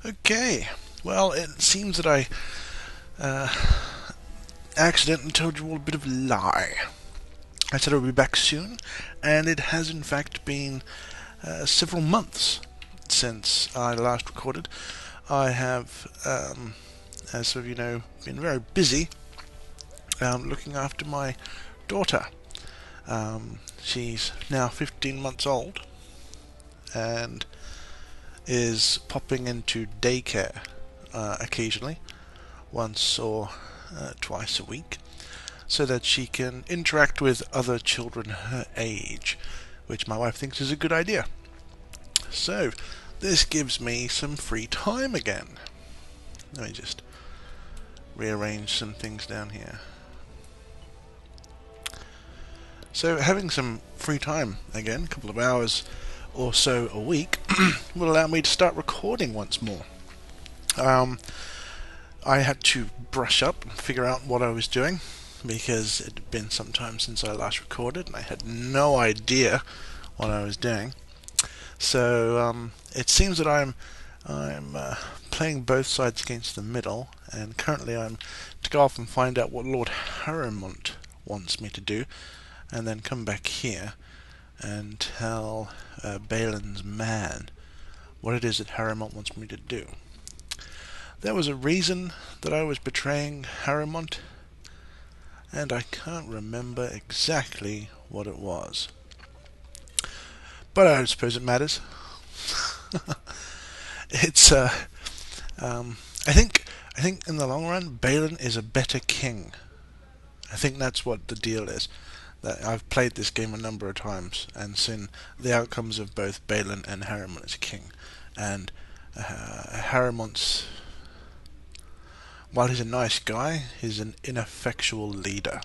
Okay, well, it seems that I uh, accidentally told you all a bit of a lie. I said I would be back soon, and it has in fact been several months since I last recorded. I have, as some of you know, been very busy looking after my daughter. She's now 15 months old and is popping into daycare occasionally, once or twice a week, so that she can interact with other children her age, which my wife thinks is a good idea. So, this gives me some free time again. Let me just rearrange some things down here. So, having some free time again, a couple of hours or so a week, will allow me to start recording once more. I had to brush up and figure out what I was doing, because it had been some time since I last recorded and I had no idea what I was doing. So it seems that I'm playing both sides against the middle, and currently I'm to go off and find out what Lord Harrowmont wants me to do, and then come back here and tell Bhelen's man what it is that Harrowmont wants me to do. There was a reason that I was betraying Harrowmont, and I can't remember exactly what it was. But I don't suppose it matters. It's I think in the long run, Bhelen is a better king. I think that's what the deal is. That I've played this game a number of times and seen the outcomes of both Bhelen and Harrowmont as king. And Harrowmont's, while he's a nice guy, he's an ineffectual leader.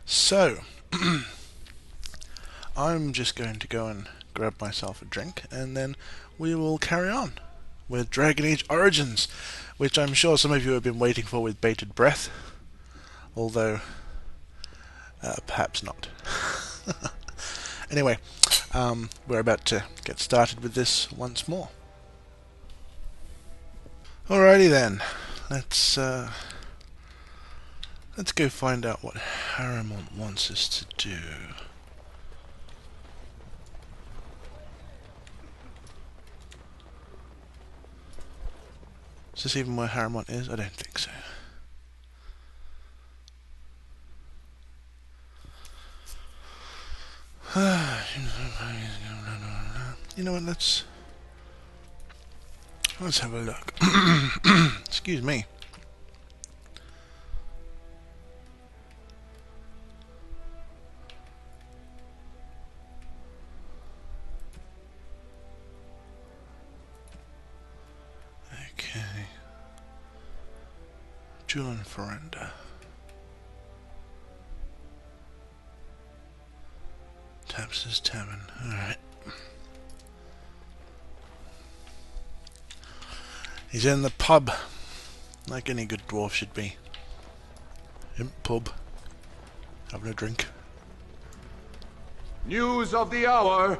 So, I'm just going to go and grab myself a drink, and then we will carry on with Dragon Age Origins, which I'm sure some of you have been waiting for with bated breath, although perhaps not. Anyway, we're about to get started with this once more. Alrighty then, let's go find out what Harrowmont wants us to do. Is this even where Harrowmont is? I don't think so. You know what, let's have a look. Excuse me. Okay. Julian Ferranda. Taps's Tavern. Alright. He's in the pub, like any good dwarf should be. In pub, having a drink. News of the hour.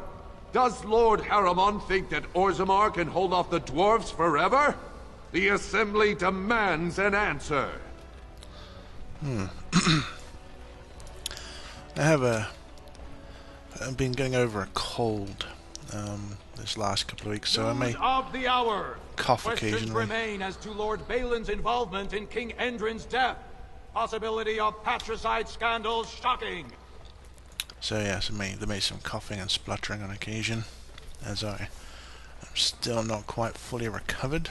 Does Lord Harrowmont think that Orzammar can hold off the dwarves forever? The Assembly demands an answer. I've been going over a cold this last couple of weeks, so I may of the hour. cough Questions occasionally. remain as to Lord Bhelen's involvement in King Endrin's death. Possibility of patricide scandals shocking. So yes, there may be some coughing and spluttering on occasion, as I am still not quite fully recovered.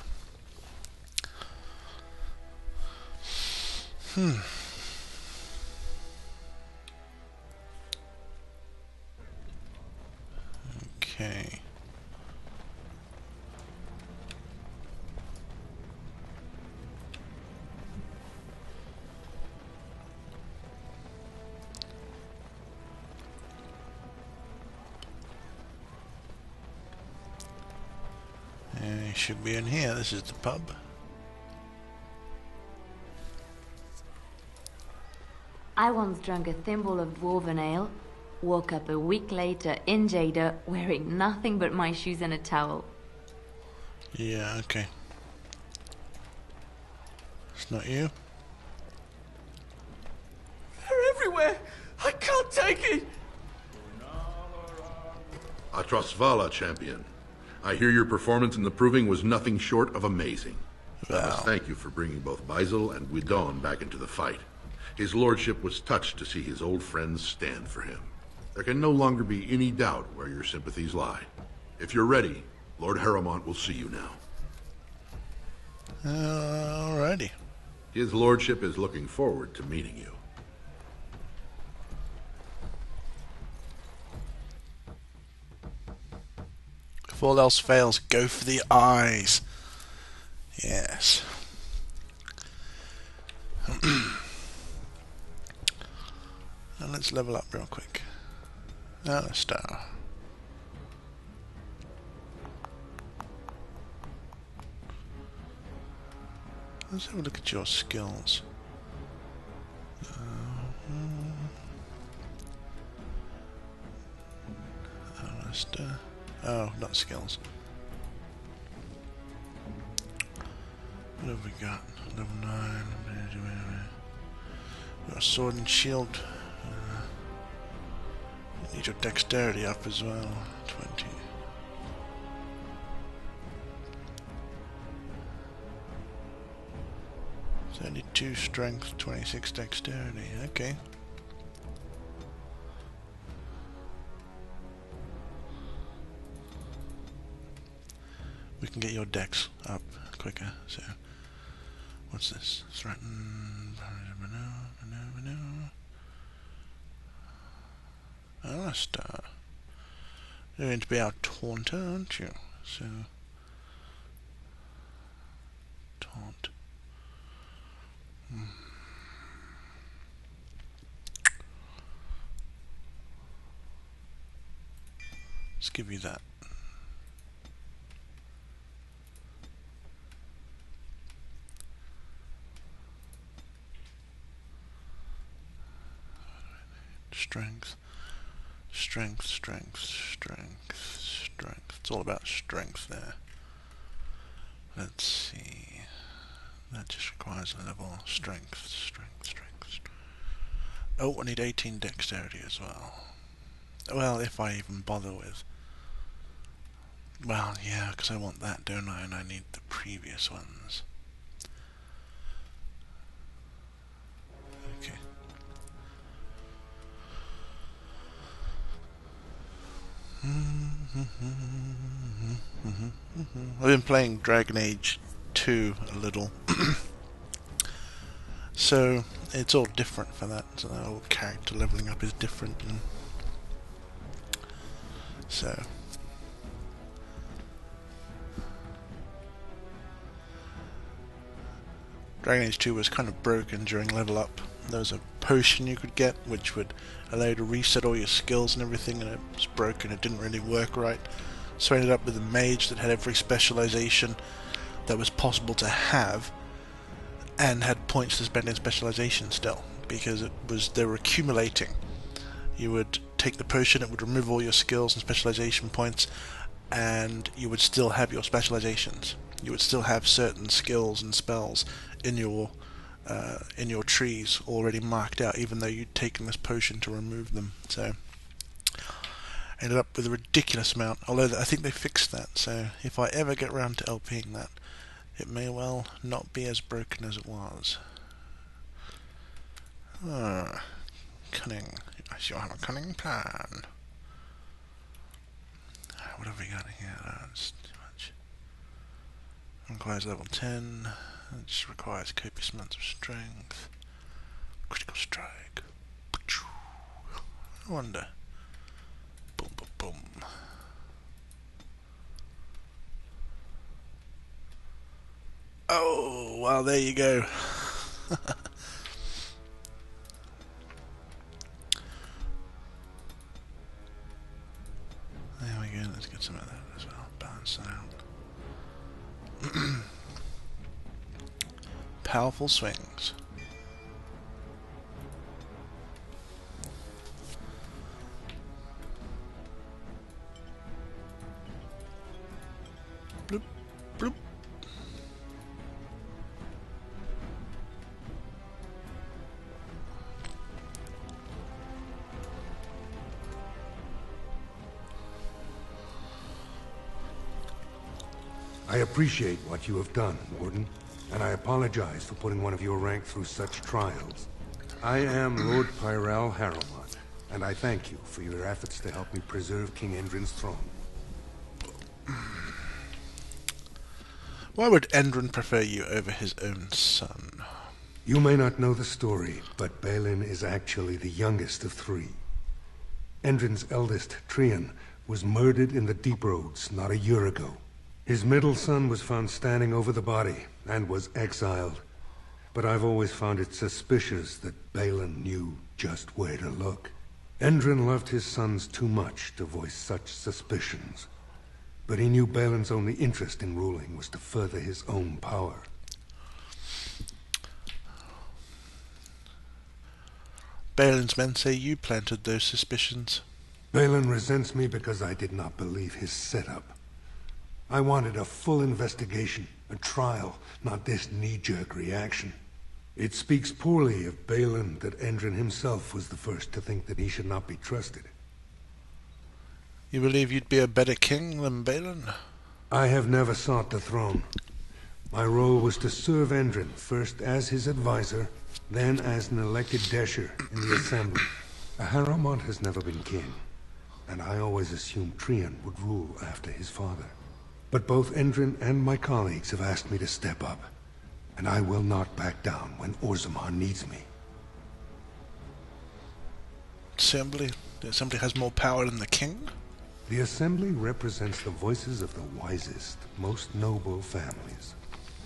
Okay. He should be in here. This is the pub. I once drank a thimble of dwarven ale, woke up a week later in Jada wearing nothing but my shoes and a towel. Yeah, okay. It's not you? They're everywhere! I can't take it! Atrasvala, champion. I hear your performance in the proving was nothing short of amazing. I must thank you for bringing both Baisel and Guidon back into the fight. His lordship was touched to see his old friends stand for him. There can no longer be any doubt where your sympathies lie. If you're ready, Lord Harrowmont will see you now. Alrighty. His lordship is looking forward to meeting you. If all else fails, go for the eyes. Yes. And let's level up real quick. A star. Let's have a look at your skills. Oh, not skills. What have we got? Level 9. We've got sword and shield. You need your dexterity up as well. 20. So only 2 strength, 26 dexterity. Okay. We can get your dex up quicker, so what's this? Threaten a star. You're going to be our taunter, aren't you? So taunt. Let's give you that. Strength, strength, strength, strength, strength. It's all about strength there. Let's see. That just requires a level. Strength, strength, strength. Oh, I need 18 dexterity as well. Well, if I even bother with. Well, yeah, because I want that, don't I? And I need the previous ones. Okay. I've been playing Dragon Age 2 a little. So it's all different for that. So the whole character leveling up is different, and so Dragon Age 2 was kind of broken during level up. There was a potion you could get which would allow you to reset all your skills and everything, and it was broken. It didn't really work right. So I ended up with a mage that had every specialization that was possible to have, and had points to spend in specialization still, because they were accumulating. You would take the potion, it would remove all your skills and specialization points, and you would still have your specializations. You would still have certain skills and spells in your trees already marked out, even though you'd taken this potion to remove them. So I ended up with a ridiculous amount, although I think they fixed that, so if I ever get around to LPing that, it may well not be as broken as it was. Cunning. I shall have a cunning plan. What have we got here? That's too much. Requires level 10. It just requires copious amounts of strength. Critical strike. I wonder. Boom, boom, boom. Oh, well, there you go. There we go, let's get some of that as well. Balance that out. Powerful swings. Bloop. Bloop. I appreciate what you have done, Warden, and I apologize for putting one of your rank through such trials. I am Lord Bhelen and Harrowmont, and I thank you for your efforts to help me preserve King Endrin's throne. Why would Endrin prefer you over his own son? You may not know the story, but Bhelen is actually the youngest of three. Endrin's eldest, Trian, was murdered in the Deep Roads not a year ago. His middle son was found standing over the body, and was exiled. But I've always found it suspicious that Bhelen knew just where to look. Endrin loved his sons too much to voice such suspicions. But he knew Bhelen's only interest in ruling was to further his own power. Bhelen's men say you planted those suspicions. Bhelen resents me because I did not believe his setup. I wanted a full investigation, a trial, not this knee-jerk reaction. It speaks poorly of Bhelen that Endrin himself was the first to think that he should not be trusted. You believe you'd be a better king than Bhelen? I have never sought the throne. My role was to serve Endrin, first as his advisor, then as an elected Desher in the Assembly. Harrowmont has never been king, and I always assumed Trian would rule after his father. But both Endrin and my colleagues have asked me to step up, and I will not back down when Orzammar needs me. The Assembly has more power than the king? The Assembly represents the voices of the wisest, most noble families.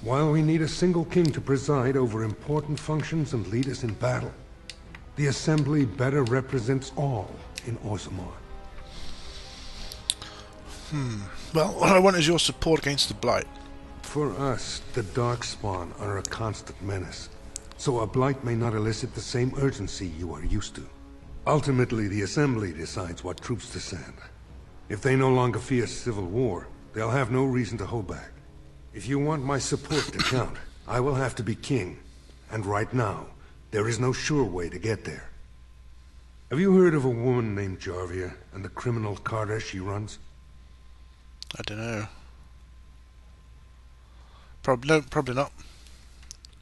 While we need a single king to preside over important functions and lead us in battle, the Assembly better represents all in Orzammar. Well, what I want is your support against the Blight. For us, the Darkspawn are a constant menace, so a Blight may not elicit the same urgency you are used to. Ultimately, the Assembly decides what troops to send. If they no longer fear civil war, they'll have no reason to hold back. If you want my support to count, I will have to be king, and right now, there is no sure way to get there. Have you heard of a woman named Jarvia and the criminal carter she runs? I don't know. Probably not.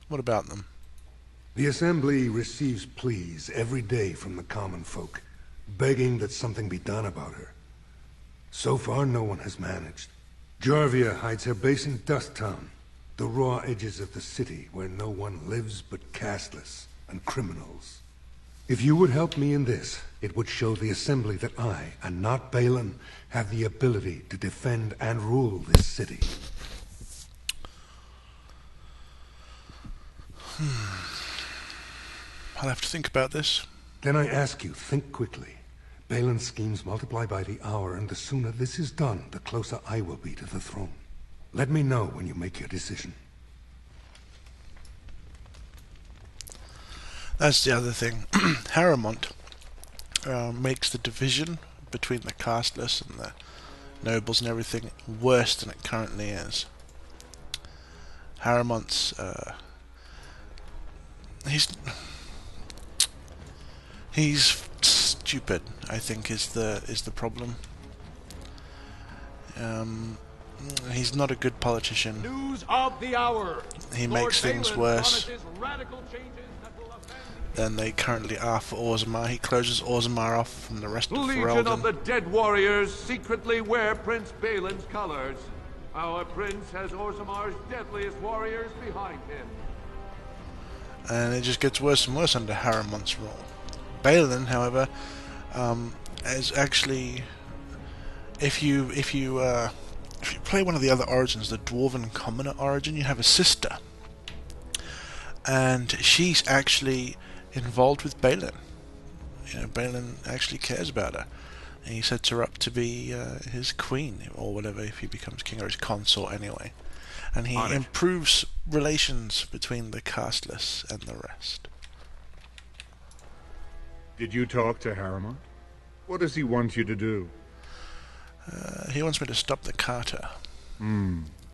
What about them? The Assembly receives pleas every day from the common folk, begging that something be done about her. So far, no one has managed. Jarvia hides her base in Dust Town, the raw edges of the city where no one lives but casteless and criminals. If you would help me in this, it would show the Assembly that I, and not Bhelen, have the ability to defend and rule this city. I'll have to think about this. Then I ask you, think quickly. Bhelen's schemes multiply by the hour, and the sooner this is done, the closer I will be to the throne. Let me know when you make your decision. That's the other thing. Harrowmont makes the division between the casteless and the nobles and everything worse than it currently is. Harrowmont's he's stupid, I think, is the problem. He's not a good politician. News of the hour. He Lord makes things Bhelen worse promises radical changes that will offend than they currently are for Orzammar. He closes Orzammar off from the rest of Legion of the Ferelden. Dead Warriors secretly wear Prince Bhelen's colors. Our prince has Orzammar's deadliest warriors behind him. And it just gets worse and worse under Harrowmont's rule. Bhelen, however, is actually, if you play one of the other origins, the Dwarven Commoner origin, you have a sister, and she's actually involved with Bhelen. You know, Bhelen actually cares about her, and he sets her up to be his queen or whatever if he becomes king, or his consort anyway. And he improves relations between the casteless and the rest. Did you talk to Harrowmont? What does he want you to do? He wants me to stop the Carter.